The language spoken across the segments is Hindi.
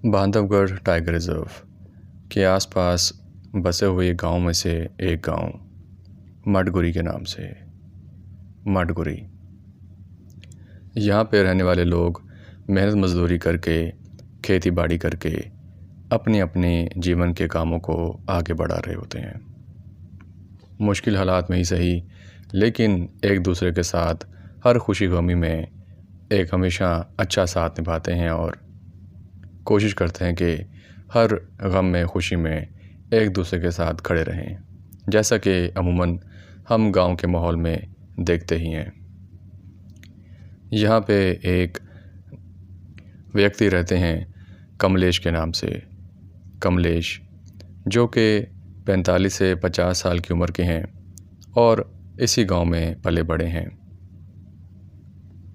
बांधवगढ़ टाइगर रिज़र्व के आसपास बसे हुए गांव में से एक गांव मडगुरी के नाम से। मडगुरी यहाँ पे रहने वाले लोग मेहनत मजदूरी करके, खेती बाड़ी करके अपने अपने जीवन के कामों को आगे बढ़ा रहे होते हैं। मुश्किल हालात में ही सही, लेकिन एक दूसरे के साथ हर खुशी गमी में एक हमेशा अच्छा साथ निभाते हैं और कोशिश करते हैं कि हर गम में खुशी में एक दूसरे के साथ खड़े रहें, जैसा कि अमूमन हम गांव के माहौल में देखते ही हैं। यहाँ पे एक व्यक्ति रहते हैं कमलेश के नाम से। कमलेश जो कि 45 से 50 साल की उम्र के हैं और इसी गांव में पले बड़े हैं।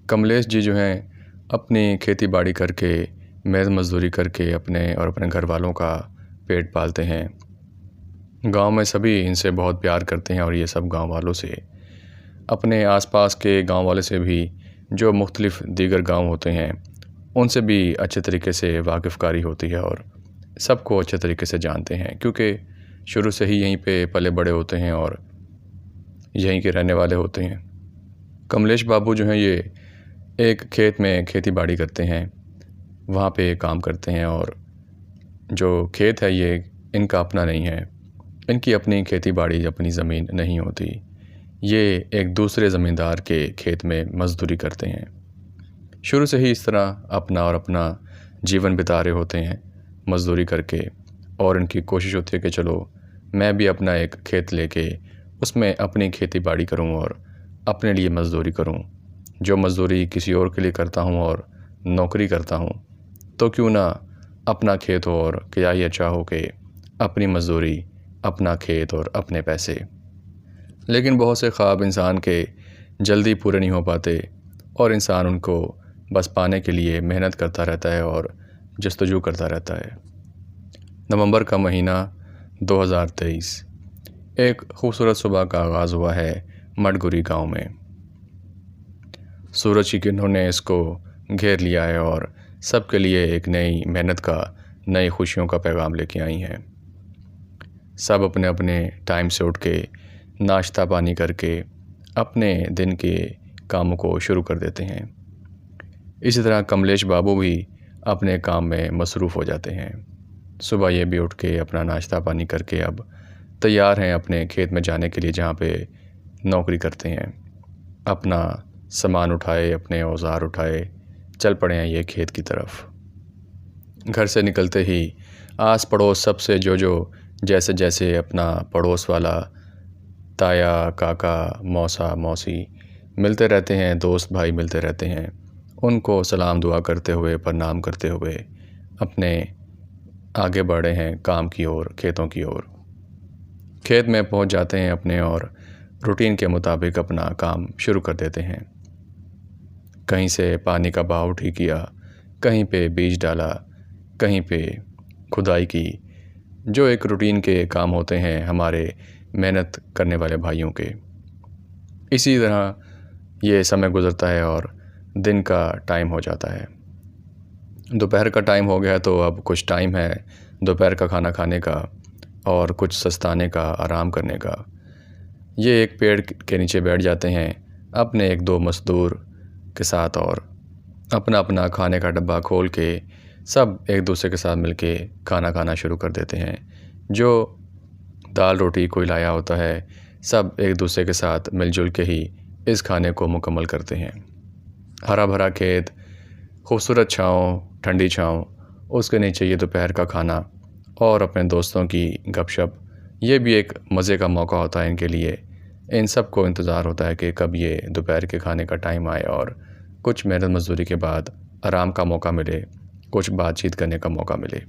कमलेश जी जो हैं अपनी खेती बाड़ी करके, मेहनत मजदूरी करके अपने और अपने घर वालों का पेट पालते हैं। गांव में सभी इनसे बहुत प्यार करते हैं और ये सब गांव वालों से, अपने आसपास के गांव वाले से भी, जो मुख्तलिफ दीगर गांव होते हैं उनसे भी अच्छे तरीके से वाकिफ़कारी होती है और सबको अच्छे तरीके से जानते हैं, क्योंकि शुरू से ही यहीं पे पले बड़े होते हैं और यहीं के रहने वाले होते हैं। कमलेश बाबू जो हैं ये एक खेत में खेती बाड़ी करते हैं, वहाँ पे काम करते हैं और जो खेत है ये इनका अपना नहीं है। इनकी अपनी खेती बाड़ी, अपनी ज़मीन नहीं होती। ये एक दूसरे ज़मींदार के खेत में मजदूरी करते हैं। शुरू से ही इस तरह अपना जीवन बिता रहे होते हैं मजदूरी करके, और इनकी कोशिश होती है कि चलो मैं भी अपना एक खेत लेके उसमें अपनी खेती बाड़ी करूं और अपने लिए मजदूरी करूं। जो मजदूरी किसी और के लिए करता हूं और नौकरी करता हूं, तो क्यों ना अपना खेत हो, और क्या ही अच्छा हो कि अपनी मजदूरी, अपना खेत और अपने पैसे। लेकिन बहुत से ख्वाब इंसान के जल्दी पूरे नहीं हो पाते और इंसान उनको बस पाने के लिए मेहनत करता रहता है और जस्तजू करता रहता है। नवंबर का महीना 2023, एक खूबसूरत सुबह का आगाज़ हुआ है मडगुरी गांव में। सूरज की किरणों ने इसको घेर लिया है और सबके लिए एक नई मेहनत का, नई खुशियों का पैगाम लेके आई हैं। सब अपने अपने टाइम से उठ के नाश्ता पानी करके अपने दिन के कामों को शुरू कर देते हैं। इसी तरह कमलेश बाबू भी अपने काम में मसरूफ़ हो जाते हैं। सुबह ये भी उठ के अपना नाश्ता पानी करके अब तैयार हैं अपने खेत में जाने के लिए, जहाँ पे नौकरी करते हैं। अपना सामान उठाए, अपने औजार उठाए, चल पड़े हैं ये खेत की तरफ। घर से निकलते ही आस पड़ोस सबसे जो जैसे जैसे अपना पड़ोस वाला ताया, काका, मौसा, मौसी मिलते रहते हैं, दोस्त भाई मिलते रहते हैं। उनको सलाम दुआ करते हुए, प्रणाम करते हुए अपने आगे बढ़े हैं काम की ओर, खेतों की ओर। खेत में पहुंच जाते हैं अपने और रूटीन के मुताबिक अपना काम शुरू कर देते हैं। कहीं से पानी का बहाव ठीक किया, कहीं पे बीज डाला, कहीं पे खुदाई की, जो एक रूटीन के काम होते हैं हमारे मेहनत करने वाले भाइयों के। इसी तरह ये समय गुजरता है और दिन का टाइम हो जाता है। दोपहर का टाइम हो गया, तो अब कुछ टाइम है दोपहर का खाना खाने का और कुछ सस्ताने का, आराम करने का। ये एक पेड़ के नीचे बैठ जाते हैं अपने एक दो मजदूर के साथ और अपना अपना खाने का डब्बा खोल के सब एक दूसरे के साथ मिलके खाना खाना शुरू कर देते हैं। जो दाल रोटी कोई लाया होता है, सब एक दूसरे के साथ मिलजुल के ही इस खाने को मुकम्मल करते हैं। हरा भरा खेत, खूबसूरत छाँव, ठंडी छाँव, उसके नीचे ये दोपहर का खाना और अपने दोस्तों की गपशप, ये भी एक मज़े का मौका होता है इनके लिए। इन सब को इंतज़ार होता है कि कब ये दोपहर के खाने का टाइम आए और कुछ मेहनत मजदूरी के बाद आराम का मौका मिले, कुछ बातचीत करने का मौका मिले।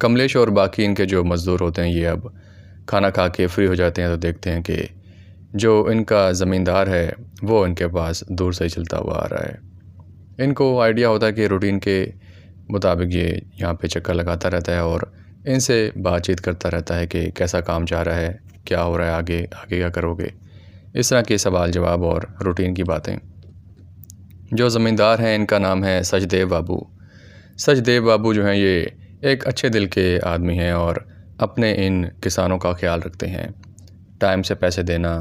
कमलेश और बाकी इनके जो मज़दूर होते हैं ये अब खाना खा के फ्री हो जाते हैं, तो देखते हैं कि जो इनका ज़मींदार है वो इनके पास दूर से ही चलता हुआ आ रहा है। इनको आइडिया होता है कि रूटीन के मुताबिक ये यहाँ पे चक्कर लगाता रहता है और इनसे बातचीत करता रहता है कि कैसा काम जा रहा है, क्या हो रहा है, आगे आगे क्या करोगे, इस तरह के सवाल जवाब और रूटीन की बातें। जो ज़मींदार हैं इनका नाम है सचदेव बाबू। सचदेव बाबू जो हैं ये एक अच्छे दिल के आदमी हैं और अपने इन किसानों का ख्याल रखते हैं। टाइम से पैसे देना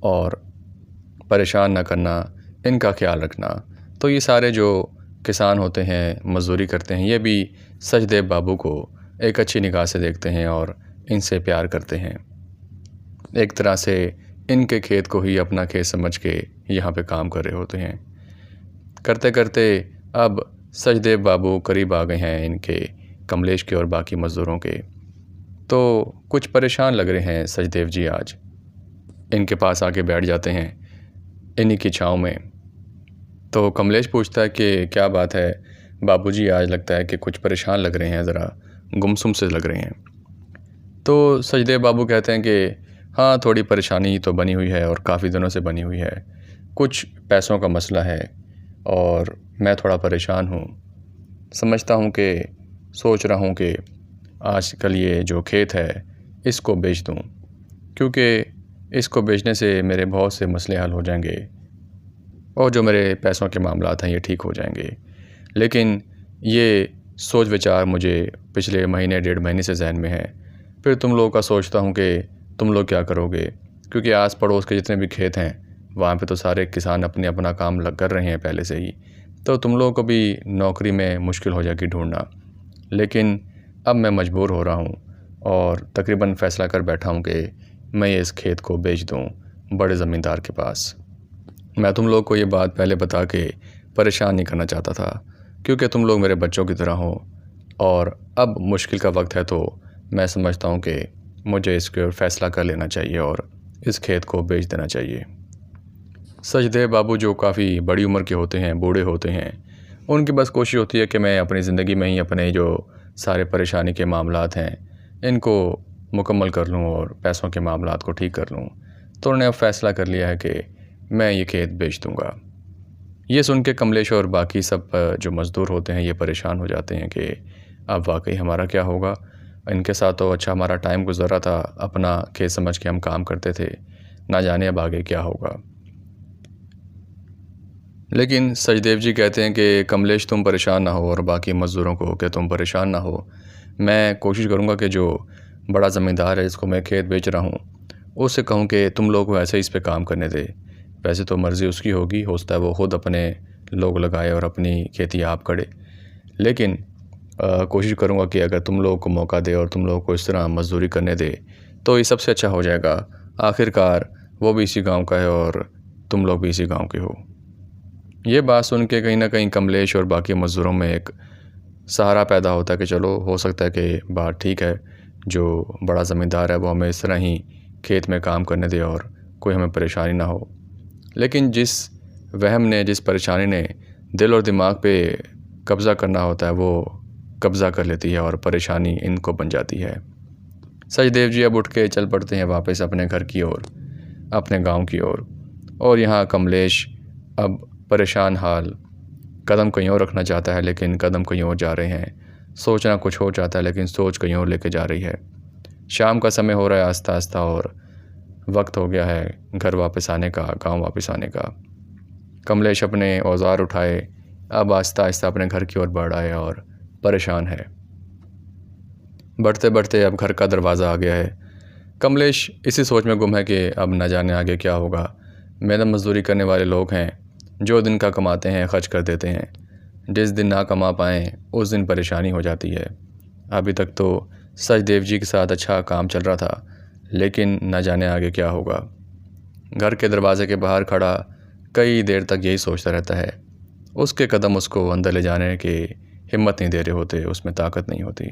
और परेशान ना करना, इनका ख्याल रखना। तो ये सारे जो किसान होते हैं, मज़दूरी करते हैं, ये भी सचदेव बाबू को एक अच्छी निगाह से देखते हैं और इनसे प्यार करते हैं। एक तरह से इनके खेत को ही अपना खेत समझ के यहाँ पे काम कर रहे होते हैं। करते करते अब सचदेव बाबू करीब आ गए हैं इनके कमलेश के और बाकी मज़दूरों के। तो कुछ परेशान लग रहे हैं सचदेव जी आज। इनके पास आके बैठ जाते हैं इन्हीं की छाँव में। तो कमलेश पूछता है कि क्या बात है बाबूजी, आज लगता है कि कुछ परेशान लग रहे हैं, ज़रा गुमसुम से लग रहे हैं। तो सचदेव बाबू कहते हैं कि हाँ, थोड़ी परेशानी तो बनी हुई है और काफ़ी दिनों से बनी हुई है। कुछ पैसों का मसला है और मैं थोड़ा परेशान हूँ। समझता हूँ कि सोच रहा हूँ कि आजकल ये जो खेत है इसको बेच दूँ, क्योंकि इसको बेचने से मेरे बहुत से मसले हल हो जाएंगे और जो मेरे पैसों के मामलात हैं ये ठीक हो जाएंगे। लेकिन ये सोच विचार मुझे पिछले महीने 1.5 महीने से जहन में है। फिर तुम लोगों का सोचता हूँ कि तुम लोग क्या करोगे, क्योंकि आस पड़ोस के जितने भी खेत हैं वहाँ पे तो सारे किसान अपने अपना काम कर रहे हैं पहले से ही। तो तुम लोगों को भी नौकरी में मुश्किल हो जाएगी ढूंढना। लेकिन अब मैं मजबूर हो रहा हूँ और तकरीबन फ़ैसला कर बैठा हूँ कि मैं इस खेत को बेच दूँ बड़े ज़मींदार के पास। मैं तुम लोग को ये बात पहले बता के परेशान नहीं करना चाहता था, क्योंकि तुम लोग मेरे बच्चों की तरह हो और अब मुश्किल का वक्त है, तो मैं समझता हूँ कि मुझे इसके ऊपर फ़ैसला कर लेना चाहिए और इस खेत को बेच देना चाहिए। सचदेव बाबू जो काफ़ी बड़ी उम्र के होते हैं, बूढ़े होते हैं, उनकी बस कोशिश होती है कि मैं अपनी ज़िंदगी में ही अपने जो सारे परेशानी के मामलात हैं इनको मुकम्मल कर लूँ और पैसों के मामलात को ठीक कर लूँ। तो उन्होंने अब फ़ैसला कर लिया है कि मैं ये खेत बेच दूँगा। ये सुन के कमलेश और बाकी सब जो मज़दूर होते हैं ये परेशान हो जाते हैं कि अब वाकई हमारा क्या होगा। इनके साथ तो अच्छा हमारा टाइम गुजर रहा था, अपना खेत समझ के हम काम करते थे, ना जाने अब आगे क्या होगा। लेकिन सचदेव जी कहते हैं कि कमलेश तुम परेशान ना हो और बाकी मज़दूरों को कि तुम परेशान ना हो। मैं कोशिश करूँगा कि जो बड़ा ज़मींदार है जिसको मैं खेत बेच रहा हूँ उससे कहूँ कि तुम लोग को ऐसे ही इस पे काम करने दे। वैसे तो मर्ज़ी उसकी होगी, हो सकता है वो ख़ुद अपने लोग लगाए और अपनी खेती आप करे, लेकिन कोशिश करूँगा कि अगर तुम लोगों को मौका दे और तुम लोगों को इस तरह मज़दूरी करने दे तो ये सबसे अच्छा हो जाएगा। आखिरकार वो भी इसी गांव का है और तुम लोग भी इसी गांव के हो। ये बात सुन के कहीं ना कहीं कमलेश और बाकी मज़दूरों में एक सहारा पैदा होता है कि चलो हो सकता है कि बात ठीक है, जो बड़ा ज़मींदार है वो हमें इस तरह ही खेत में काम करने दे और कोई हमें परेशानी ना हो। लेकिन जिस वहम ने, जिस परेशानी ने दिल और दिमाग पे कब्ज़ा करना होता है वो कब्ज़ा कर लेती है और परेशानी इनको बन जाती है। सचदेव जी अब उठ के चल पड़ते हैं वापस अपने घर की ओर, अपने गांव की ओर। और यहाँ कमलेश अब परेशान हाल कदम कहीं और रखना चाहता है, लेकिन कदम कहीं और जा रहे हैं। सोचना कुछ हो चाहता है लेकिन सोच कहीं और लेके जा रही है। शाम का समय हो रहा है आस्ता आस्ता और वक्त हो गया है घर वापस आने का, गाँव वापस आने का। कमलेश अपने औजार उठाए अब आहिस्ता आहिस्ता अपने घर की ओर बढ़ रहा है और परेशान है। बढ़ते बढ़ते अब घर का दरवाज़ा आ गया है। कमलेश इसी सोच में गुम है कि अब न जाने आगे क्या होगा। मेहनत मजदूरी करने वाले लोग हैं, जो दिन का कमाते हैं खर्च कर देते हैं, जिस दिन ना कमा पाएँ उस दिन परेशानी हो जाती है। अभी तक तो सचदेव जी के साथ अच्छा काम चल रहा था, लेकिन न जाने आगे क्या होगा। घर के दरवाजे के बाहर खड़ा कई देर तक यही सोचता रहता है। उसके कदम उसको अंदर ले जाने की हिम्मत नहीं दे रहे होते, उसमें ताकत नहीं होती।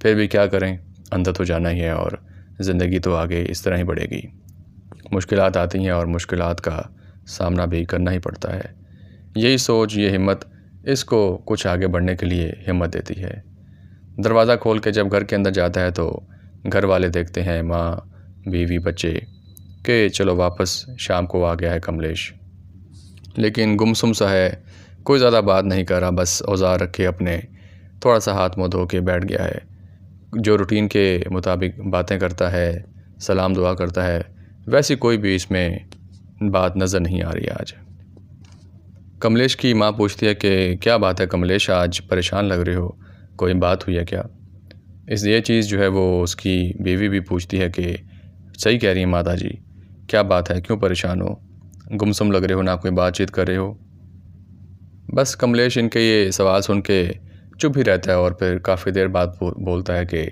फिर भी क्या करें, अंदर तो जाना ही है और ज़िंदगी तो आगे इस तरह ही बढ़ेगी। मुश्किलात आती हैं और मुश्किलात का सामना भी करना ही पड़ता है। यही सोच, ये हिम्मत इसको कुछ आगे बढ़ने के लिए हिम्मत देती है। दरवाज़ा खोल के जब घर के अंदर जाता है तो घर वाले देखते हैं, माँ, बीवी, बच्चे, कि चलो वापस शाम को आ गया है कमलेश। लेकिन गुमसुम सा है, कोई ज़्यादा बात नहीं कर रहा, बस औजार रख के अपने थोड़ा सा हाथ मुँह धो के बैठ गया है। जो रूटीन के मुताबिक बातें करता है, सलाम दुआ करता है, वैसी कोई भी इसमें बात नज़र नहीं आ रही आज। कमलेश की माँ पूछती है कि क्या बात है कमलेश, आज परेशान लग रहे हो, कोई बात हुई है क्या? ये चीज़ जो है वो उसकी बीवी भी पूछती है कि सही कह रही हैं माता जी, क्या बात है, क्यों परेशान हो, गुमसुम लग रहे हो, ना कोई बातचीत कर रहे हो। बस कमलेश इनके ये सवाल सुन के चुप ही रहता है और फिर काफ़ी देर बाद बोलता है कि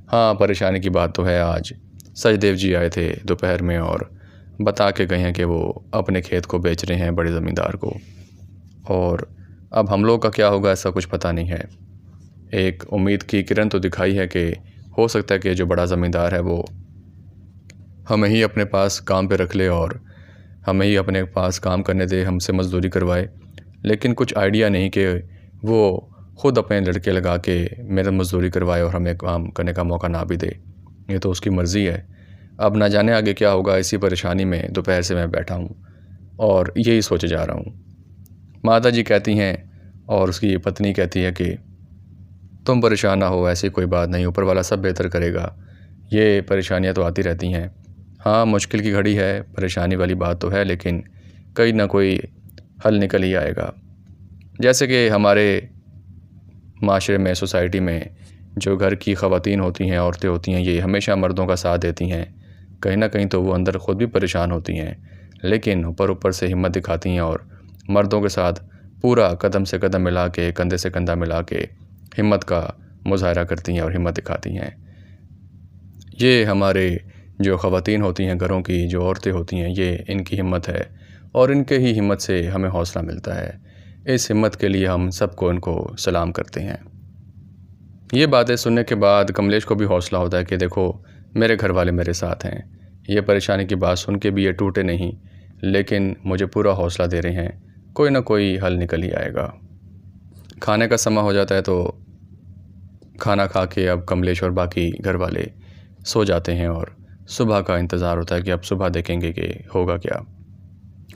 हाँ, परेशानी की बात तो है। आज सचदेव जी आए थे दोपहर में और बता के गए हैं कि वो अपने खेत को बेच रहे हैं बड़े ज़मींदार को, और अब हम लोग का क्या होगा ऐसा कुछ पता नहीं है। एक उम्मीद की किरण तो दिखाई है कि हो सकता है कि जो बड़ा ज़मींदार है वो हमें ही अपने पास काम पे रख ले और हमें ही अपने पास काम करने दे, हमसे मज़दूरी करवाए। लेकिन कुछ आइडिया नहीं कि वो ख़ुद अपने लड़के लगा के मेहनत मज़दूरी करवाए और हमें काम करने का मौका ना भी दे। ये तो उसकी मर्ज़ी है। अब ना जाने आगे क्या होगा, इसी परेशानी में दोपहर से मैं बैठा हूँ और यही सोचे जा रहा हूँ। माता जी कहती हैं और उसकी पत्नी कहती है कि तुम परेशान ना हो, ऐसी कोई बात नहीं, ऊपर वाला सब बेहतर करेगा। ये परेशानियाँ तो आती रहती हैं। हाँ, मुश्किल की घड़ी है, परेशानी वाली बात तो है, लेकिन कहीं ना कोई हल निकल ही आएगा। जैसे कि हमारे माशरे में, सोसाइटी में जो घर की ख़वातीन होती हैं, औरतें होती हैं, ये हमेशा मर्दों का साथ देती हैं। कहीं ना कहीं तो वो अंदर ख़ुद भी परेशान होती हैं, लेकिन ऊपर से हिम्मत दिखाती हैं और मर्दों के साथ पूरा कदम से कदम मिला के, कंधे से कंधा मिला के हिम्मत का मुज़ाहरा करती हैं और हिम्मत दिखाती हैं। ये हमारे जो ख़वातीन होती हैं, घरों की जो औरतें होती हैं, ये इनकी हिम्मत है और इनके ही हिम्मत से हमें हौसला मिलता है। इस हिम्मत के लिए हम सबको इनको सलाम करते हैं। ये बातें सुनने के बाद कमलेश को भी हौसला होता है कि देखो, मेरे घर वाले मेरे साथ हैं। ये परेशानी की बात सुन के भी ये टूटे नहीं, लेकिन मुझे पूरा हौसला दे रहे हैं, कोई ना कोई हल निकल ही आएगा। खाने का समय हो जाता है तो खाना खा के अब कमलेश और बाकी घर वाले सो जाते हैं और सुबह का इंतज़ार होता है कि अब सुबह देखेंगे कि होगा क्या।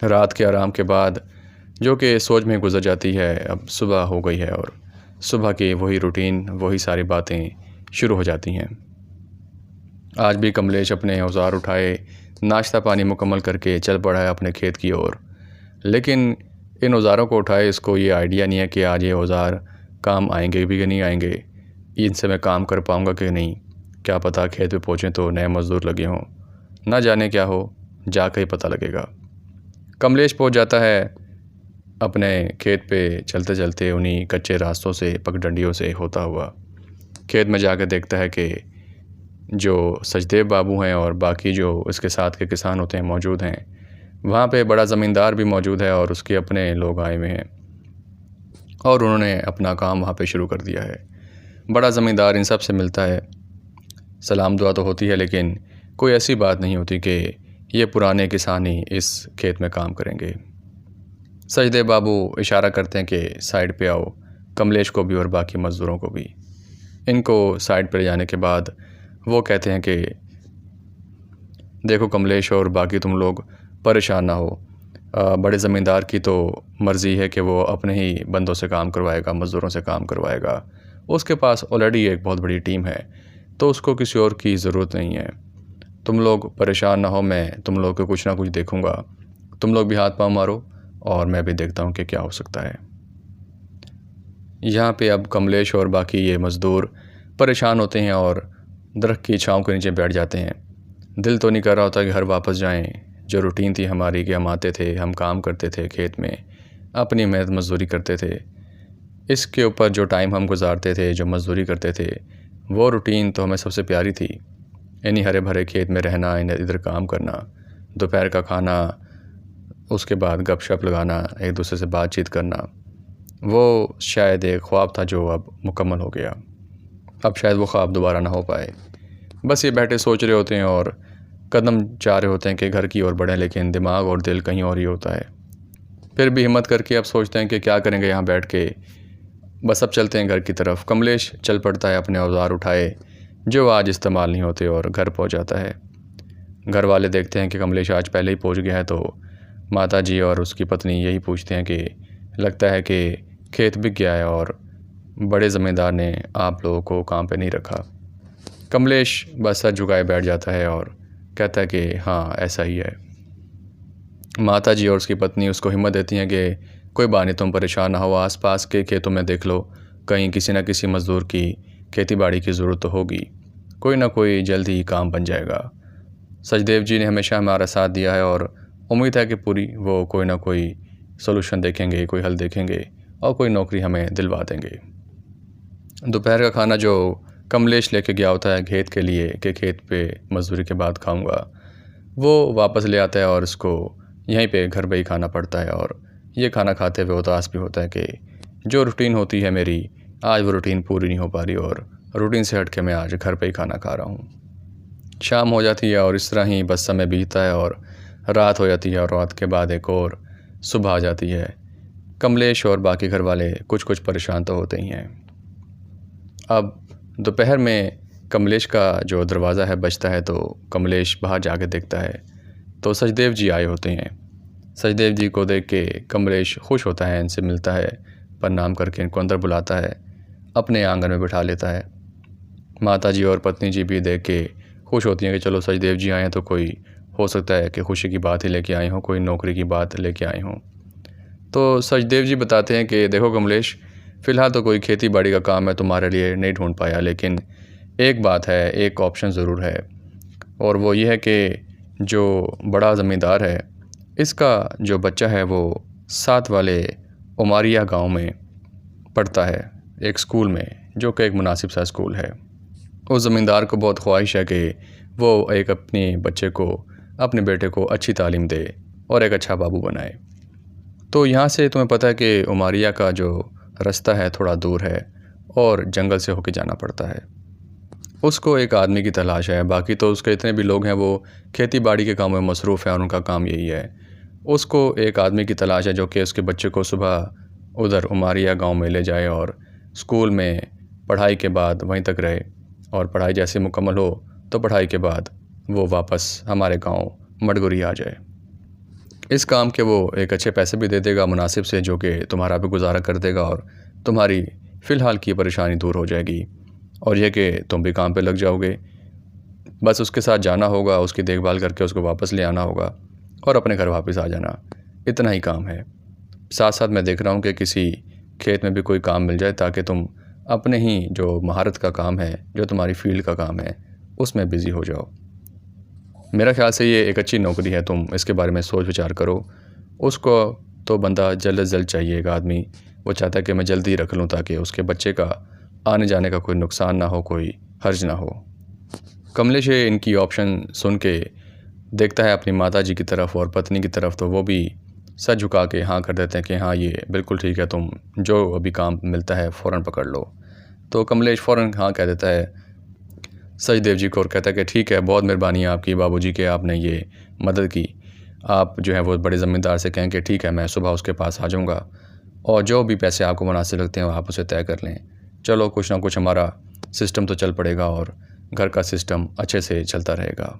रात के आराम के बाद जो कि सोच में गुजर जाती है, अब सुबह हो गई है और सुबह की वही रूटीन, वही सारी बातें शुरू हो जाती हैं। आज भी कमलेश अपने औज़ार उठाए, नाश्ता पानी मुकम्मल करके चल पड़ा है अपने खेत की ओर। लेकिन इन औज़ारों को उठाए इसको ये आइडिया नहीं है कि आज ये औज़ार काम आएंगे भी कि नहीं आएंगे, इनसे मैं काम कर पाऊँगा कि नहीं। क्या पता खेत पे पहुँचें तो नए मज़दूर लगे हों, ना जाने क्या हो, जाकर ही पता लगेगा। कमलेश पहुँच जाता है अपने खेत पे चलते चलते उन्हीं कच्चे रास्तों से, पगडंडियों से होता हुआ। खेत में जाकर देखता है कि जो सचदेव बाबू हैं और बाकी जो इसके साथ के किसान होते हैं मौजूद हैं। वहाँ पे बड़ा ज़मींदार भी मौजूद है और उसके अपने लोग आए हुए हैं और उन्होंने अपना काम वहाँ पे शुरू कर दिया है। बड़ा ज़मींदार इन सब से मिलता है, सलाम दुआ तो होती है, लेकिन कोई ऐसी बात नहीं होती कि ये पुराने किसान ही इस खेत में काम करेंगे। सचदेव बाबू इशारा करते हैं कि साइड पे आओ, कमलेश को भी और बाकी मज़दूरों को भी। इनको साइड पर जाने के बाद वो कहते हैं कि देखो कमलेश और बाकी तुम लोग परेशान ना हो, बड़े ज़मींदार की तो मर्ज़ी है कि वो अपने ही बंदों से काम करवाएगा, मज़दूरों से काम करवाएगा। उसके पास ऑलरेडी एक बहुत बड़ी टीम है, तो उसको किसी और की ज़रूरत नहीं है। तुम लोग परेशान ना हो, मैं तुम लोग को कुछ ना कुछ देखूँगा। तुम लोग भी हाथ पाँव मारो और मैं भी देखता हूँ कि क्या हो सकता है। यहाँ पे अब कमलेश और बाकी ये मज़दूर परेशान होते हैं और दरख्त की छाँव के नीचे बैठ जाते हैं। दिल तो नहीं कर रहा होता कि घर वापस जाएं। जो रूटीन थी हमारी कि हम आते थे, हम काम करते थे खेत में, अपनी मेहनत मज़दूरी करते थे, इसके ऊपर जो टाइम हम गुजारते थे, जो मज़दूरी करते थे, वो रूटीन तो हमें सबसे प्यारी थी। इन्हीं हरे भरे खेत में रहना, इधर काम करना, दोपहर का खाना, उसके बाद गपशप लगाना, एक दूसरे से बातचीत करना, वो शायद एक ख्वाब था जो अब मुकम्मल हो गया। अब शायद वो ख्वाब दोबारा ना हो पाए। बस ये बैठे सोच रहे होते हैं और कदम चाह रहे होते हैं कि घर की ओर बढ़ें, लेकिन दिमाग और दिल कहीं और ही होता है। फिर भी हिम्मत करके अब सोचते हैं कि क्या करेंगे यहाँ बैठ के, बस अब चलते हैं घर की तरफ। कमलेश चल पड़ता है अपने औजार उठाए जो आज इस्तेमाल नहीं होते और घर पहुँच जाता है। घर वाले देखते हैं कि कमलेश आज पहले ही पहुँच गया है, तो माता जी और उसकी पत्नी यही पूछते हैं कि लगता है कि खेत बिक गया है और बड़े ज़मींदार ने आप लोगों को काम पे नहीं रखा। कमलेश बस सर झुकाए बैठ जाता है और कहता है कि हाँ ऐसा ही है। माता जी और उसकी पत्नी उसको हिम्मत देती हैं कि कोई बात नहीं, तुम परेशान ना हो। आसपास के खेतों में देख लो, कहीं किसी न किसी मज़दूर की खेती बाड़ी की ज़रूरत तो होगी। कोई ना कोई जल्द ही काम बन जाएगा। सचदेव जी ने हमेशा हमारा साथ दिया है और उम्मीद है कि पूरी वो कोई ना कोई सॉल्यूशन देखेंगे, कोई हल देखेंगे और कोई नौकरी हमें दिलवा देंगे। दोपहर का खाना जो कमलेश लेके गया होता है खेत के लिए कि खेत पे मजदूरी के बाद खाऊंगा, वो वापस ले आता है और उसको यहीं पे घर पे ही खाना पड़ता है। और ये खाना खाते हुए उदास भी होता है कि जो रूटीन होती है मेरी, आज वो रूटीन पूरी नहीं हो पा रही और रूटीन से हट के मैं आज घर पे ही खाना खा रहा हूँ। शाम हो जाती है और इस तरह ही बस समय बीतता है और रात हो जाती है और रात के बाद एक और सुबह आ जाती है। कमलेश और बाकी घर वाले कुछ कुछ परेशान तो होते ही हैं। अब दोपहर में कमलेश का जो दरवाज़ा है बजता है, तो कमलेश बाहर जाके देखता है तो सचदेव जी आए होते हैं। सचदेव जी को देख के कमलेश खुश होता है, इनसे मिलता है, प्रणाम करके इनको अंदर बुलाता है, अपने आंगन में बिठा लेता है। माता जी और पत्नी जी भी देख के खुश होती हैं कि चलो सचदेव जी आए हैं तो कोई हो सकता है कि खुशी की बात ही लेके आए हों, कोई नौकरी की बात लेके आए हों। तो सचदेव जी बताते हैं कि देखो कमलेश, फ़िलहाल तो कोई खेती बाड़ी का काम मैं तुम्हारे लिए नहीं ढूंढ पाया, लेकिन एक बात है, एक ऑप्शन ज़रूर है, और वो ये है कि जो बड़ा ज़मींदार है, इसका जो बच्चा है वो साथ वाले उमारिया गांव में पढ़ता है, एक स्कूल में, जो कि एक मुनासिब सा स्कूल है। उस ज़मींदार को बहुत ख्वाहिश है कि वो एक अपने बच्चे को, अपने बेटे को अच्छी तालीम दे और एक अच्छा बाबू बनाए। तो यहाँ से तुम्हें पता है कि उमारिया का जो रास्ता है थोड़ा दूर है और जंगल से होके जाना पड़ता है। उसको एक आदमी की तलाश है, बाकी तो उसके इतने भी लोग हैं वो खेती बाड़ी के कामों में मसरूफ़ हैं और उनका काम यही है। उसको एक आदमी की तलाश है जो कि उसके बच्चे को सुबह उधर उमारिया गांव में ले जाए और स्कूल में पढ़ाई के बाद वहीं तक रहे, और पढ़ाई जैसे मुकम्मल हो तो पढ़ाई के बाद वो वापस हमारे गांव मडगुरी आ जाए। इस काम के वो एक अच्छे पैसे भी दे देगा मुनासिब से, जो कि तुम्हारा भी गुजारा कर देगा और तुम्हारी फ़िलहाल की परेशानी दूर हो जाएगी, और यह कि तुम भी काम पे लग जाओगे। बस उसके साथ जाना होगा, उसकी देखभाल करके उसको वापस ले आना होगा और अपने घर वापस आ जाना, इतना ही काम है। साथ साथ मैं देख रहा हूँ कि किसी खेत में भी कोई काम मिल जाए ताकि तुम अपने ही जो महारत का काम है, जो तुम्हारी फील्ड का काम है, उसमें बिज़ी हो जाओ। मेरा ख़्याल से ये एक अच्छी नौकरी है, तुम इसके बारे में सोच विचार करो। उसको तो बंदा जल्द से जल्द चाहिए, एक आदमी वो चाहता है कि मैं जल्दी रख लूँ ताकि उसके बच्चे का आने जाने का कोई नुकसान ना हो, कोई हर्ज ना हो। कमलेश इनकी ऑप्शन सुन के देखता है अपनी माता जी की तरफ और पत्नी की तरफ, तो वो भी सर झुका के हाँ कर देते हैं कि हाँ ये बिल्कुल ठीक है, तुम जो अभी काम मिलता है फ़ौरन पकड़ लो। तो कमलेश फ़ौरन हाँ कह देता है सचदेव जी को और कहता है कि ठीक है, बहुत मेहरबानी है आपकी बाबूजी के, आपने ये मदद की। आप जो है वो बड़े ज़मींदार से कहें कि ठीक है, मैं सुबह उसके पास आ जाऊँगा और जो भी पैसे आपको मुनासिब लगते हैं आप उसे तय कर लें। चलो कुछ ना कुछ हमारा सिस्टम तो चल पड़ेगा और घर का सिस्टम अच्छे से चलता रहेगा।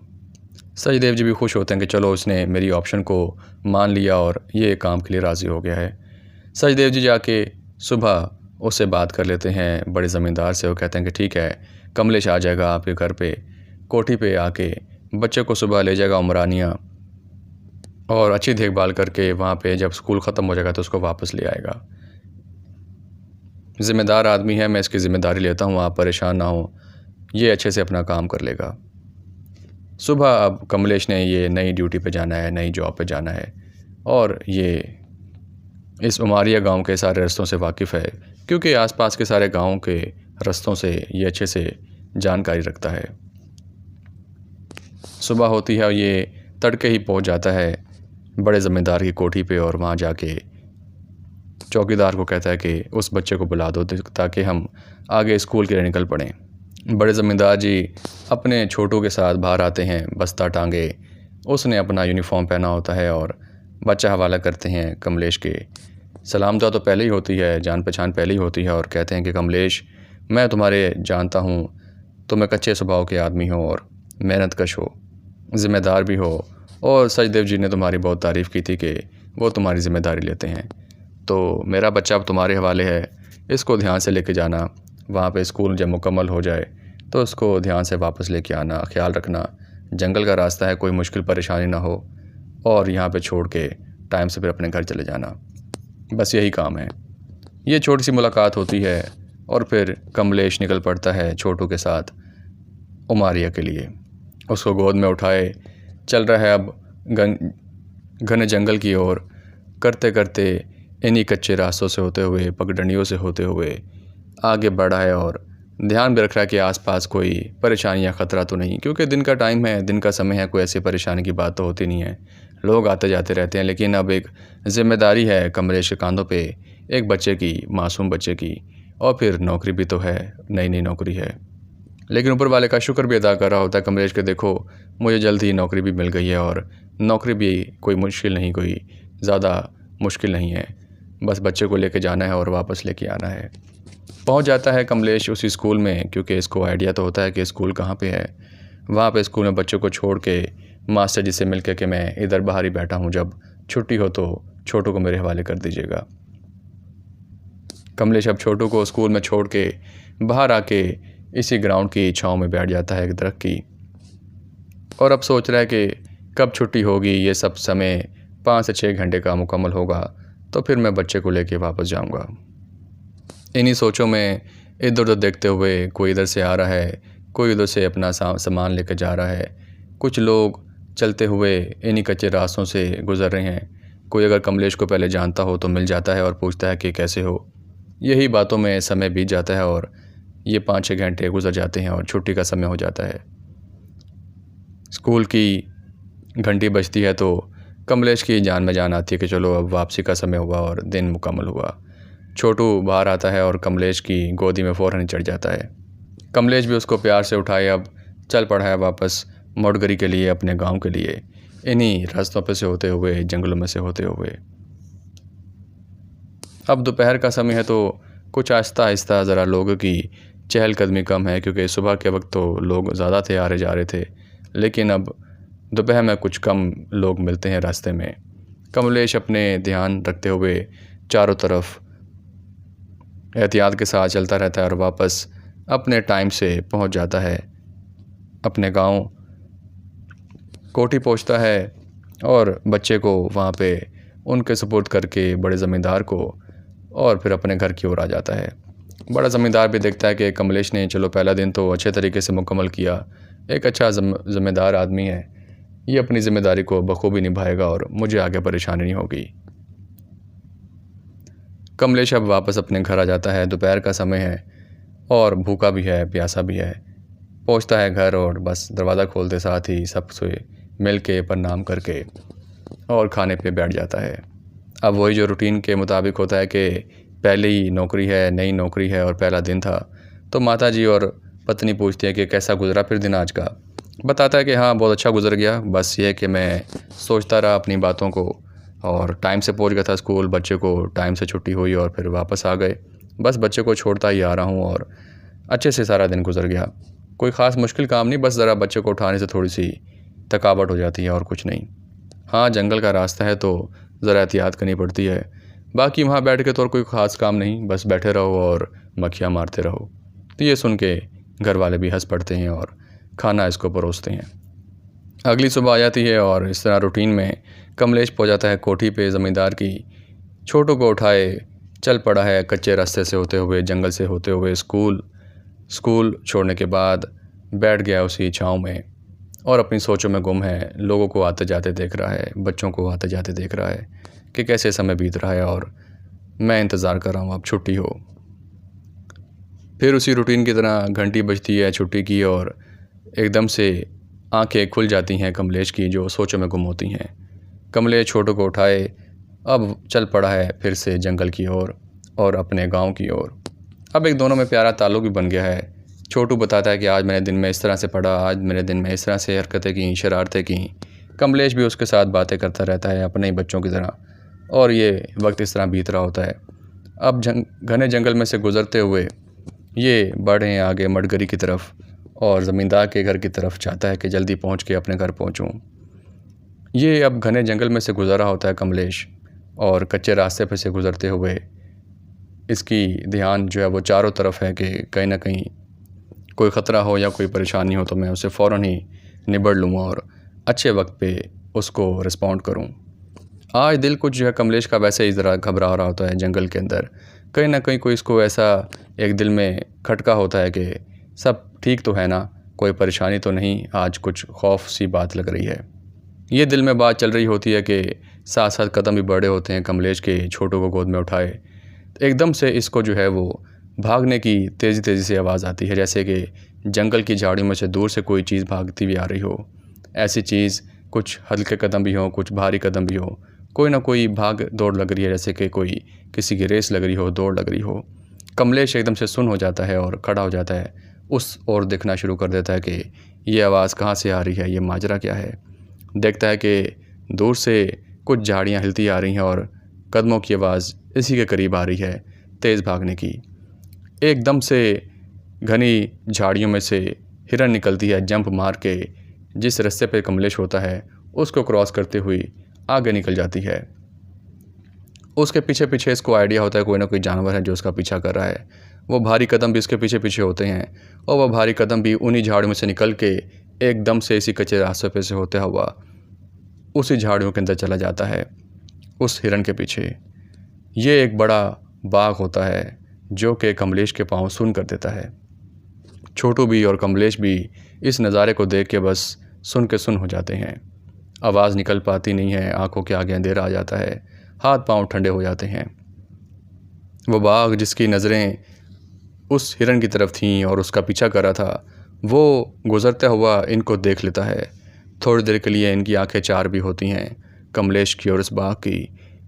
सचदेव जी भी खुश होते हैं कि चलो उसने मेरी ऑप्शन को मान लिया और ये काम के लिए राज़ी हो गया है। सचदेव जी जाके सुबह उससे बात कर लेते हैं बड़े ज़मींदार से, वो कहते हैं कि ठीक है, कमलेश आ जाएगा आपके घर पे, कोठी पे आके बच्चे को सुबह ले जाएगा उमरानिया और अच्छी देखभाल करके वहाँ पे जब स्कूल ख़त्म हो जाएगा तो उसको वापस ले आएगा। ज़िम्मेदार आदमी है, मैं इसकी ज़िम्मेदारी लेता हूँ, आप परेशान ना हो, ये अच्छे से अपना काम कर लेगा। सुबह अब कमलेश ने ये नई ड्यूटी पे जाना है, नई जॉब पे जाना है, और ये इस उमारिया गांव के सारे रास्तों से वाकिफ़ है क्योंकि आसपास के सारे गांव के रास्तों से ये अच्छे से जानकारी रखता है। सुबह होती है और ये तड़के ही पहुंच जाता है बड़े ज़मींदार की कोठी पे और वहां जाके चौकीदार को कहता है कि उस बच्चे को बुला दो ताकि हम आगे स्कूल के लिए निकल पड़ें। बड़े ज़मींदार जी अपने छोटू के साथ बाहर आते हैं, बस्ता टांगे, उसने अपना यूनिफॉर्म पहना होता है और बच्चा हवाला करते हैं कमलेश के। सलाम दुआ तो पहले ही होती है, जान पहचान पहले ही होती है, और कहते हैं कि कमलेश, मैं तुम्हारे जानता हूँ, तुम एक अच्छे स्वभाव के आदमी हो और मेहनतकश हो, ज़िम्मेदार भी हो, और सचदेव जी ने तुम्हारी बहुत तारीफ़ की थी कि वो तुम्हारी ज़िम्मेदारी लेते हैं। तो मेरा बच्चा अब तुम्हारे हवाले है, इसको ध्यान से लेके जाना, वहाँ पे स्कूल जब मुकम्मल हो जाए तो उसको ध्यान से वापस लेके आना, ख्याल रखना, जंगल का रास्ता है, कोई मुश्किल परेशानी ना हो, और यहाँ पे छोड़ के टाइम से फिर अपने घर चले जाना। बस यही काम है। ये छोटी सी मुलाकात होती है और फिर कमलेश निकल पड़ता है छोटू के साथ उमारिया के लिए। उसको गोद में उठाए चल रहा है अब घने जंगल की ओर, करते करते इन्हीं कच्चे रास्तों से होते हुए, पगडंडियों से होते हुए आगे बढ़ा है और ध्यान भी रख रहा है कि आसपास कोई परेशानी या ख़तरा तो नहीं, क्योंकि दिन का टाइम है, दिन का समय है, कोई ऐसी परेशानी की बात तो होती नहीं है। लोग आते जाते रहते हैं, लेकिन अब एक ज़िम्मेदारी है कमलेश के कांधों पे, एक बच्चे की, मासूम बच्चे की, और फिर नौकरी भी तो है, नई नई नौकरी है। लेकिन ऊपर वाले का शुक्र भी अदा कर रहा होता है कमलेश के, देखो मुझे जल्द ही नौकरी भी मिल गई है और नौकरी भी कोई मुश्किल नहीं, कोई ज़्यादा मुश्किल नहीं है, बस बच्चे को लेके जाना है और वापस लेके आना है। पहुंच जाता है कमलेश उसी स्कूल में, क्योंकि इसको आइडिया तो होता है कि स्कूल कहाँ पे है। वहाँ पे स्कूल में बच्चों को छोड़ के मास्टर जी से मिल के कि मैं इधर बाहर ही बैठा हूँ, जब छुट्टी हो तो छोटू को मेरे हवाले कर दीजिएगा। कमलेश अब छोटू को स्कूल में छोड़ के बाहर आके इसी ग्राउंड की छाँव में बैठ जाता है एक दरख्त की, और अब सोच रहा है कि कब छुट्टी होगी, ये सब समय 5 से 6 घंटे का मुकम्मल होगा तो फिर मैं बच्चे को लेके वापस जाऊंगा। इन्हीं सोचों में इधर उधर देखते हुए कोई इधर से आ रहा है, कोई उधर से अपना सामान लेकर जा रहा है, कुछ लोग चलते हुए इन्हीं कच्चे रास्तों से गुजर रहे हैं। कोई अगर कमलेश को पहले जानता हो तो मिल जाता है और पूछता है कि कैसे हो। यही बातों में समय बीत जाता है और ये 5-6 घंटे गुजर जाते हैं और छुट्टी का समय हो जाता है। स्कूल की घंटी बजती है तो कमलेश की जान में जान आती है कि चलो अब वापसी का समय हुआ और दिन मुकम्मल हुआ। छोटू बाहर आता है और कमलेश की गोदी में फ़ौरन ही चढ़ जाता है। कमलेश भी उसको प्यार से उठाए अब चल पड़ा है वापस मोटगरी के लिए, अपने गांव के लिए, इन्हीं रास्तों पे से होते हुए, जंगलों में से होते हुए। अब दोपहर का समय है तो कुछ आहिस्ता आहिस्ता ज़रा लोगों की चहलकदमी कम है, क्योंकि सुबह के वक्त तो लोग ज़्यादा थे, आ रहे जा रहे थे, लेकिन अब दोपहर में कुछ कम लोग मिलते हैं रास्ते में। कमलेश अपने ध्यान रखते हुए चारों तरफ एहतियात के साथ चलता रहता है और वापस अपने टाइम से पहुंच जाता है अपने गांव। कोठी पहुंचता है और बच्चे को वहां पे उनके सुपुर्द करके बड़े ज़मींदार को, और फिर अपने घर की ओर आ जाता है। बड़ा ज़मींदार भी देखता है कि कमलेश ने चलो पहला दिन तो अच्छे तरीके से मुकम्मल किया, एक अच्छा ज़िम्मेदार आदमी है, ये अपनी ज़िम्मेदारी को बखूबी निभाएगा और मुझे आगे परेशानी नहीं होगी। कमलेश अब वापस अपने घर आ जाता है, दोपहर का समय है और भूखा भी है, प्यासा भी है। पहुंचता है घर और बस दरवाज़ा खोलते साथ ही सबसे मिल के प्रणाम करके और खाने पे बैठ जाता है। अब वही जो रूटीन के मुताबिक होता है कि पहली नौकरी है, नई नौकरी है और पहला दिन था, तो माता जी और पत्नी पूछती है कि कैसा गुजरा फिर दिन आज का। बताता है कि हाँ बहुत अच्छा गुजर गया, बस ये कि मैं सोचता रहा अपनी बातों को और टाइम से पहुंच गया था स्कूल, बच्चे को टाइम से छुट्टी हुई और फिर वापस आ गए, बस बच्चे को छोड़ता ही आ रहा हूँ और अच्छे से सारा दिन गुजर गया। कोई ख़ास मुश्किल काम नहीं, बस ज़रा बच्चे को उठाने से थोड़ी सी थकावट हो जाती है और कुछ नहीं। हाँ जंगल का रास्ता है तो ज़रा एहतियात करनी पड़ती है, बाकी वहाँ बैठ के तो और कोई ख़ास काम नहीं, बस बैठे रहो और मक्खियाँ मारते रहो। तो ये सुन के घर वाले भी हंस पड़ते हैं और खाना इसको परोसते हैं। अगली सुबह आ जाती है और इस तरह रूटीन में कमलेश पहुंच जाता है कोठी पे ज़मींदार की। छोटू को उठाए चल पड़ा है कच्चे रास्ते से होते हुए, जंगल से होते हुए स्कूल छोड़ने के बाद बैठ गया उसी छाँव में और अपनी सोचों में गुम है। लोगों को आते जाते देख रहा है, बच्चों को आते जाते देख रहा है कि कैसे समय बीत रहा है और मैं इंतज़ार कर रहा हूँ अब छुट्टी हो। फिर उसी रूटीन की तरह घंटी बजती है छुट्टी की और एकदम से आंखें खुल जाती हैं कमलेश की, जो सोचों में गुम होती हैं। कमलेश छोटू को उठाए अब चल पड़ा है फिर से जंगल की ओर और अपने गांव की ओर। अब एक दोनों में प्यारा ताल्लुक़ भी बन गया है। छोटू बताता है कि आज मैंने दिन में इस तरह से पढ़ा, आज मेरे दिन में इस तरह से हरकतें की, शरारतें की। कमलेश भी उसके साथ बातें करता रहता है अपने ही बच्चों की तरह, और ये वक्त इस तरह बीत रहा होता है। अब घने जंगल में से गुज़रते हुए ये बढ़े आगे मटगरी की तरफ और ज़मींदार के घर की तरफ, चाहता है कि जल्दी पहुंच के अपने घर पहुंचूं। ये अब घने जंगल में से गुज़र रहा होता है कमलेश, और कच्चे रास्ते पे से गुज़रते हुए इसकी ध्यान जो है वो चारों तरफ है कि कहीं ना कहीं कोई ख़तरा हो या कोई परेशानी हो तो मैं उसे फ़ौरन ही निबड़ लूँ और अच्छे वक्त पे उसको रिस्पॉन्ड करूँ। आज दिल कुछ जो है कमलेश का वैसे ही ज़रा घबरा रहा होता है जंगल के अंदर। कहीं ना कहीं कोई इसको ऐसा एक दिल में खटका होता है कि सब ठीक तो है ना, कोई परेशानी तो नहीं, आज कुछ खौफ सी बात लग रही है। ये दिल में बात चल रही होती है कि साथ साथ कदम भी बड़े होते हैं कमलेश के छोटू को गोद में उठाए। एकदम से इसको जो है वो भागने की तेज़ी तेज़ी से आवाज़ आती है, जैसे कि जंगल की झाड़ियों में से दूर से कोई चीज़ भागती हुई आ रही हो। ऐसी चीज़ कुछ हल्के कदम भी हो, कुछ भारी कदम भी हो, कोई ना कोई भाग दौड़ लग रही है, जैसे कि कोई किसी की रेस लग रही हो, दौड़ लग रही हो। कमलेश एकदम से सुन्न हो जाता है और खड़ा हो जाता है, उस ओर देखना शुरू कर देता है कि ये आवाज़ कहाँ से आ रही है, ये माजरा क्या है। देखता है कि दूर से कुछ झाड़ियाँ हिलती आ रही हैं और कदमों की आवाज़ इसी के करीब आ रही है, तेज़ भागने की। एकदम से घनी झाड़ियों में से हिरन निकलती है, जंप मार के जिस रास्ते पे कमलेश होता है उसको क्रॉस करते हुए आगे निकल जाती है। उसके पीछे पीछे इसको आइडिया होता है कोई ना कोई जानवर है जो उसका पीछा कर रहा है। वो भारी कदम भी इसके पीछे पीछे होते हैं और वह भारी कदम भी उन्हीं झाड़ियों में से निकल के एकदम से इसी कच्चे रास्ते पे से होता हुआ उसी झाड़ियों के अंदर चला जाता है, उस हिरन के पीछे। ये एक बड़ा बाघ होता है जो कि कमलेश के पाँव सुन कर देता है। छोटू भी और कमलेश भी इस नज़ारे को देख के बस सुन के सुन हो जाते हैं। आवाज़ निकल पाती नहीं है, आंखों के आगे अंधेरा आ जाता है, हाथ पांव ठंडे हो जाते हैं। वो बाघ जिसकी नज़रें उस हिरन की तरफ थीं और उसका पीछा कर रहा था, वो गुज़रता हुआ इनको देख लेता है। थोड़ी देर के लिए इनकी आंखें चार भी होती हैं, कमलेश की और उस बाघ की।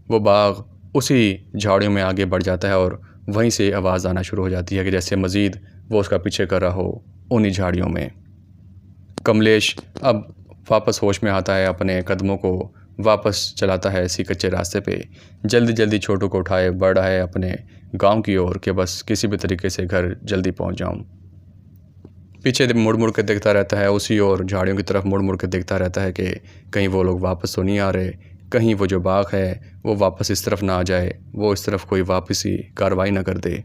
वो बाघ उसी झाड़ियों में आगे बढ़ जाता है और वहीं से आवाज़ आना शुरू हो जाती है कि जैसे मज़ीद वो उसका पीछे कर रहा हो उन्हीं झाड़ियों में। कमलेश अब वापस होश में आता है, अपने कदमों को वापस चलाता है इसी कच्चे रास्ते पे। जल्दी जल्दी छोटू को उठाए बढ़ रहा है अपने गांव की ओर कि बस किसी भी तरीके से घर जल्दी पहुंच जाऊं। पीछे मुड़ मुड़ के देखता रहता है उसी ओर, झाड़ियों की तरफ मुड़ मुड़ के देखता रहता है कि कहीं वो लोग वापस तो नहीं आ रहे, कहीं वो जो बाघ है वो वापस इस तरफ ना आ जाए, वो इस तरफ कोई वापसी कार्रवाई ना कर दे।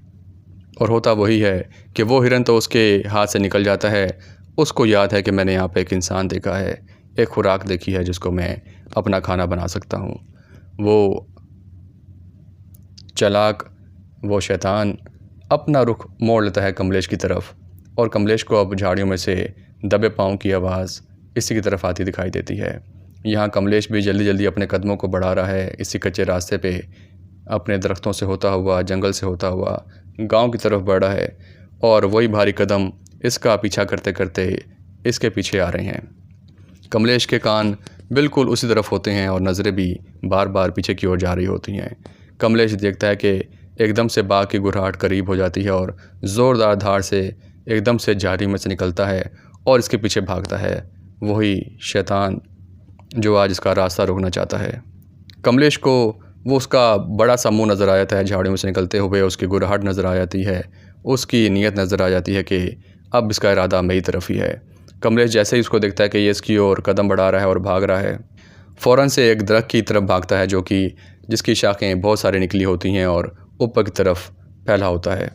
और होता वही है कि वो हिरन तो उसके हाथ से निकल जाता है। उसको याद है कि मैंने यहाँ पे एक इंसान देखा है, एक खुराक देखी है जिसको मैं अपना खाना बना सकता हूँ। वो चालाक, वो शैतान अपना रुख मोड़ लेता है कमलेश की तरफ और कमलेश को अब झाड़ियों में से दबे पाँव की आवाज़ इसी की तरफ आती दिखाई देती है। यहाँ कमलेश भी जल्दी जल्दी अपने कदमों को बढ़ा रहा है इसी कच्चे रास्ते पे, अपने दरख्तों से होता हुआ, जंगल से होता हुआ गांव की तरफ बढ़ा है और वही भारी कदम इसका पीछा करते करते इसके पीछे आ रहे हैं। कमलेश के कान बिल्कुल उसी तरफ होते हैं और नज़रें भी बार बार पीछे की ओर जा रही होती हैं। कमलेश देखता है कि एकदम से बाघ की गुर्राहट करीब हो जाती है और ज़ोरदार धार से एकदम से झाड़ी में से निकलता है और इसके पीछे भागता है वही शैतान जो आज इसका रास्ता रोकना चाहता है। कमलेश को वो उसका बड़ा सा मुँह नज़र आ जाता है झाड़ियों में से निकलते हुए, उसकी गुर्राहट नज़र आ जाती है, उसकी नीयत नज़र आ जाती है कि अब इसका इरादा मेरी तरफ ही है। कमलेश जैसे ही उसको देखता है कि ये इसकी ओर कदम बढ़ा रहा है और भाग रहा है, फ़ौरन से एक दरख्त की तरफ भागता है जो कि जिसकी शाखें बहुत सारी निकली होती हैं और ऊपर की तरफ फैला होता है।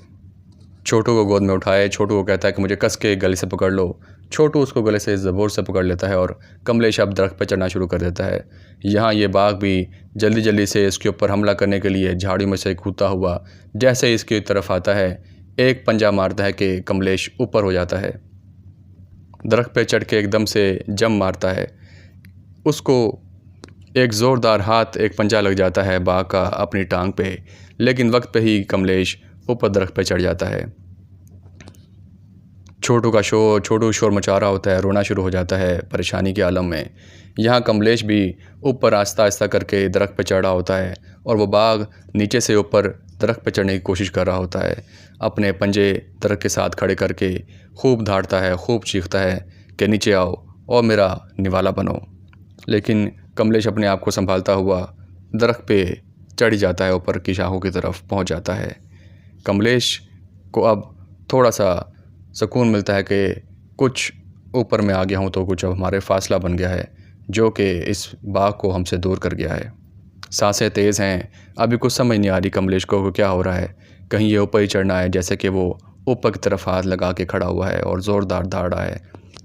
छोटू को गोद में उठाए, छोटू को कहता है कि मुझे कस के गले से पकड़ लो। छोटू उसको गले से ज़ोर से पकड़ लेता है और कमलेश अब दरख्त पर चढ़ना शुरू कर देता है। यहाँ ये बाघ भी जल्दी जल्दी से इसके ऊपर हमला करने के लिए झाड़ियों में से कूदता हुआ जैसे इसकी तरफ आता है, एक पंजा मारता है कि कमलेश ऊपर हो जाता है। दरख्त पे चढ़ के एकदम से जंप मारता है, उसको एक ज़ोरदार हाथ, एक पंजा लग जाता है बाघ का अपनी टांग पे, लेकिन वक्त पे ही कमलेश ऊपर दरख्त पे चढ़ जाता है। छोटू शोर मचा रहा होता है, रोना शुरू हो जाता है परेशानी के आलम में। यहाँ कमलेश भी ऊपर आहिस्ता आहिस्ता करके दरख्त पे चढ़ा होता है और वो बाघ नीचे से ऊपर दरख्त पे चढ़ने की कोशिश कर रहा होता है। अपने पंजे दरख्त के साथ खड़े करके खूब धाड़ता है, खूब चीखता है कि नीचे आओ और मेरा निवाला बनो। लेकिन कमलेश अपने आप को संभालता हुआ दरख्त पे चढ़ जाता है, ऊपर की शाखों की तरफ पहुँच जाता है। कमलेश को अब थोड़ा सा सुकून मिलता है कि कुछ ऊपर में आ गया हूँ तो कुछ अब हमारे फासला बन गया है जो कि इस बाघ को हमसे दूर कर गया है। सांसें तेज़ हैं, अभी कुछ समझ नहीं आ रही कमलेश को क्या हो रहा है। कहीं ये ऊपर ही चढ़ना है, जैसे कि वो ऊपर की तरफ हाथ लगा के खड़ा हुआ है और ज़ोरदार धाड़ रहा है।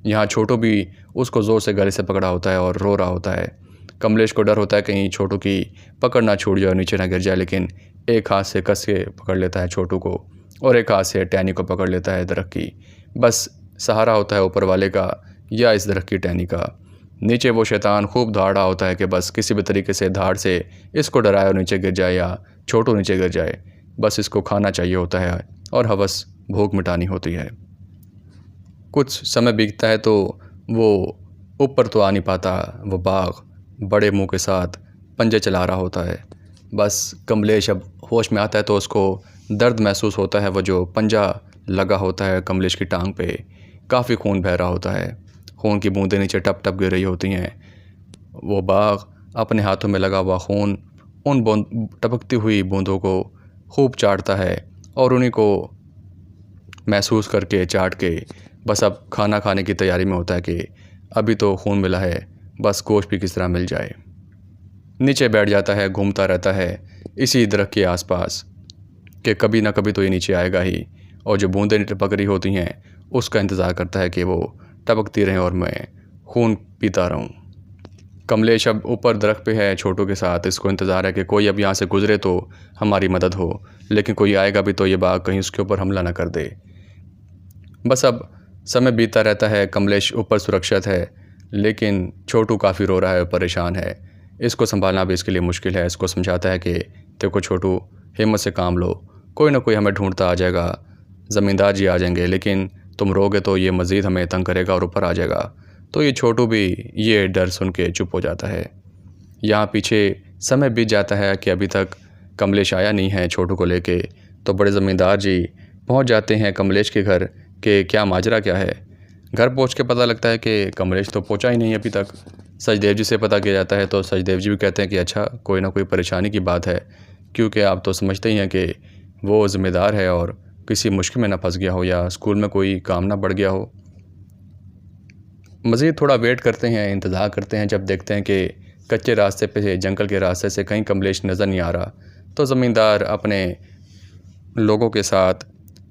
यहाँ छोटू भी उसको ज़ोर से गले से पकड़ा होता है और रो रहा होता है। कमलेश को डर होता है कहीं छोटू की पकड़ ना छूट जाए, नीचे ना गिर जाए, लेकिन एक हाथ से कस के पकड़ लेता है छोटू को और एक हाथ से टहनी को पकड़ लेता है दरख्त की। बस सहारा होता है ऊपर वाले का या इस दरख्त की टहनी का। नीचे वो शैतान खूब दौड़ रहा होता है कि बस किसी भी तरीके से धाड़ से इसको डराए और नीचे गिर जाए या छोटू नीचे गिर जाए। बस इसको खाना चाहिए होता है और हवस भूख मिटानी होती है। कुछ समय बीतता है तो वो ऊपर तो आ नहीं पाता। वो बाघ बड़े मुंह के साथ पंजे चला रहा होता है। बस कमलेश अब होश में आता है तो उसको दर्द महसूस होता है। वो जो पंजा लगा होता है कमलेश की टांग पे, काफ़ी खून बह रहा होता है। खून की बूंदें नीचे टप टप गिर रही होती हैं। वो बाघ अपने हाथों में लगा हुआ खून उन टपकती हुई बूंदों को खूब चाटता है और उन्हीं को महसूस करके चाट के बस अब खाना खाने की तैयारी में होता है कि अभी तो खून मिला है, बस गोश्त भी किस तरह मिल जाए। नीचे बैठ जाता है, घूमता रहता है इसी दरख्त के आसपास कि कभी ना कभी तो ये नीचे आएगा ही, और जो बूंदें टपक रही होती हैं उसका इंतज़ार करता है कि वो टपकती रहें और मैं खून पीता रहूं। कमलेश अब ऊपर दरख्त पे है छोटू के साथ। इसको इंतज़ार है कि कोई अब यहाँ से गुज़रे तो हमारी मदद हो, लेकिन कोई आएगा भी तो ये बाघ कहीं उसके ऊपर हमला ना कर दे। बस अब समय बीतता रहता है। कमलेश ऊपर सुरक्षित है, लेकिन छोटू काफ़ी रो रहा है, परेशान है। इसको संभालना भी इसके लिए मुश्किल है। इसको समझाता है कि देखो छोटू, हिम्मत से काम लो, कोई ना कोई हमें ढूंढता आ जाएगा, ज़मींदार जी आ जाएंगे, लेकिन तुम रोगे तो ये मज़ीद हमें तंग करेगा और ऊपर आ जाएगा। तो ये छोटू भी ये डर सुन के चुप हो जाता है। यहाँ पीछे समय बीत जाता है कि अभी तक कमलेश आया नहीं है छोटू को लेके। तो बड़े ज़मींदार जी पहुँच जाते हैं कमलेश के घर कि क्या माजरा क्या है। घर पहुँच के पता लगता है कि कमलेश तो पहुँचा ही नहीं अभी तक। सचदेव जी से पता किया जाता है तो सचदेव जी भी कहते हैं कि अच्छा, कोई ना कोई परेशानी की बात है, क्योंकि आप तो समझते ही हैं कि वो ज़िम्मेदार है और किसी मुश्किल में ना फंस गया हो या स्कूल में कोई काम ना बढ़ गया हो। मज़ीद थोड़ा वेट करते हैं, इंतज़ार करते हैं। जब देखते हैं कि कच्चे रास्ते पे, जंगल के रास्ते से कहीं कमलेश नज़र नहीं आ रहा, तो ज़मींदार अपने लोगों के साथ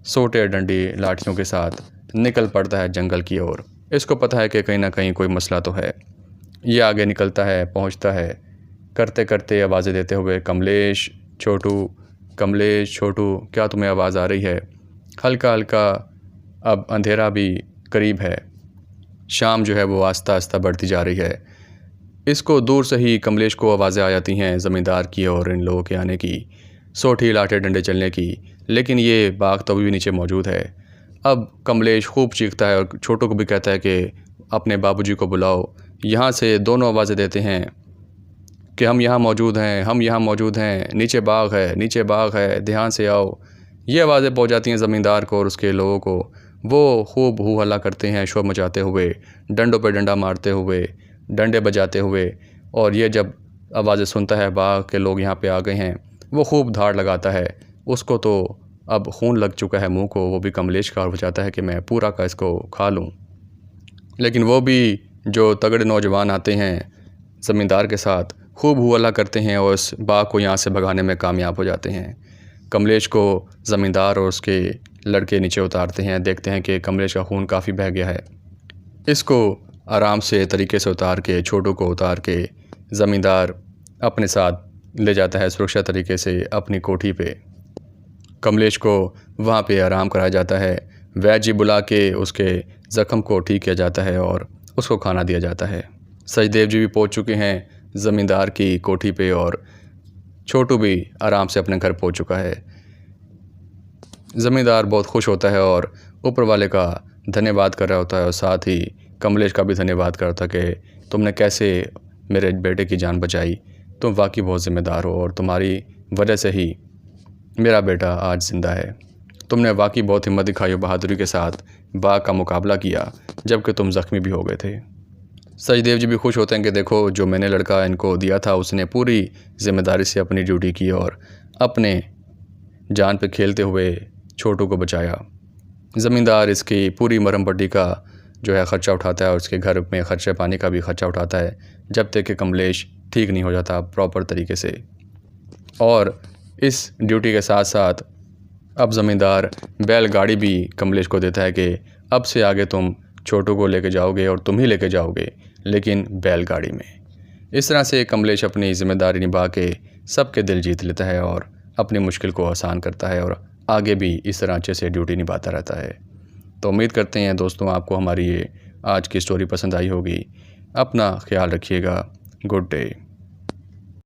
सोटे डंडी लाठियों के साथ निकल पड़ता है जंगल की ओर। इसको पता है कि कहीं ना कहीं कोई मसला तो है। ये आगे निकलता है, पहुंचता है, करते करते आवाज़ें देते हुए, कमलेश छोटू, कमलेश छोटू, क्या तुम्हें आवाज़ आ रही है? हल्का हल्का अब अंधेरा भी करीब है, शाम जो है वो आस्ता आस्ता बढ़ती जा रही है। इसको दूर से ही कमलेश को आवाज़ें आ जाती हैं ज़मींदार की और इन लोगों के आने की, सोटी लाठे डंडे चलने की, लेकिन ये बाघ तो अभी भी नीचे मौजूद है। अब कमलेश खूब चीखता है और छोटू को भी कहता है कि अपने बाबूजी को बुलाओ। यहाँ से दोनों आवाज़ें देते हैं कि हम यहाँ मौजूद हैं, हम यहाँ मौजूद हैं, नीचे बाघ है, नीचे बाघ है, ध्यान से आओ। ये आवाज़ें पहुँच जाती हैं ज़मींदार को और उसके लोगों को। वो खूब हू हल्ला करते हैं, शोर मचाते हुए, डंडों पे डंडा मारते हुए, डंडे बजाते हुए। और ये जब आवाज़ें सुनता है बाघ के लोग यहाँ पे आ गए हैं, वो खूब धाड़ लगाता है। उसको तो अब खून लग चुका है मुंह को, वो भी कमलेश का, और वो चाहता है कि मैं पूरा का इसको खा लूँ। लेकिन वो भी जो तगड़े नौजवान आते हैं ज़मींदार के साथ, खूब हू हल्ला करते हैं और उस बाघ को यहाँ से भगाने में कामयाब हो जाते हैं। कमलेश को ज़मींदार और उसके लड़के नीचे उतारते हैं। देखते हैं कि कमलेश का खून काफ़ी बह गया है। इसको आराम से तरीके से उतार के, छोटू को उतार के ज़मींदार अपने साथ ले जाता है सुरक्षित तरीके से अपनी कोठी पे। कमलेश को वहाँ पे आराम कराया जाता है। वैद्य जी बुला के उसके ज़ख्म को ठीक किया जाता है और उसको खाना दिया जाता है। सचदेव जी भी पहुँच चुके हैं ज़मींदार की कोठी पे और छोटू भी आराम से अपने घर पहुँच चुका है। ज़मींदार बहुत खुश होता है और ऊपर वाले का धन्यवाद कर रहा होता है और साथ ही कमलेश का भी धन्यवाद करता है कि तुमने कैसे मेरे बेटे की जान बचाई, तुम वाकई बहुत ज़िम्मेदार हो और तुम्हारी वजह से ही मेरा बेटा आज ज़िंदा है। तुमने वाकई बहुत हिम्मत दिखाई और बहादुरी के साथ बाघ का मुकाबला किया जबकि तुम ज़ख्मी भी हो गए थे। सचदेव जी भी खुश होते हैं कि देखो, जो मैंने लड़का इनको दिया था उसने पूरी ज़िम्मेदारी से अपनी ड्यूटी की और अपने जान पे खेलते हुए छोटू को बचाया। ज़मींदार इसकी पूरी मरहम पट्टी का जो है ख़र्चा उठाता है और उसके घर में ख़र्चे पानी का भी ख़र्चा उठाता है जब तक कि कमलेश ठीक नहीं हो जाता प्रॉपर तरीके से। और इस ड्यूटी के साथ साथ अब ज़मींदार बैलगाड़ी भी कमलेश को देता है कि अब से आगे तुम छोटू को लेके जाओगे और तुम ही लेके जाओगे, लेकिन बैलगाड़ी में। इस तरह से कमलेश अपनी ज़िम्मेदारी निभा के सबके दिल जीत लेता है और अपनी मुश्किल को आसान करता है और आगे भी इस तरह अच्छे से ड्यूटी निभाता रहता है। तो उम्मीद करते हैं दोस्तों आपको हमारी ये आज की स्टोरी पसंद आई होगी। अपना ख्याल रखिएगा। Good day.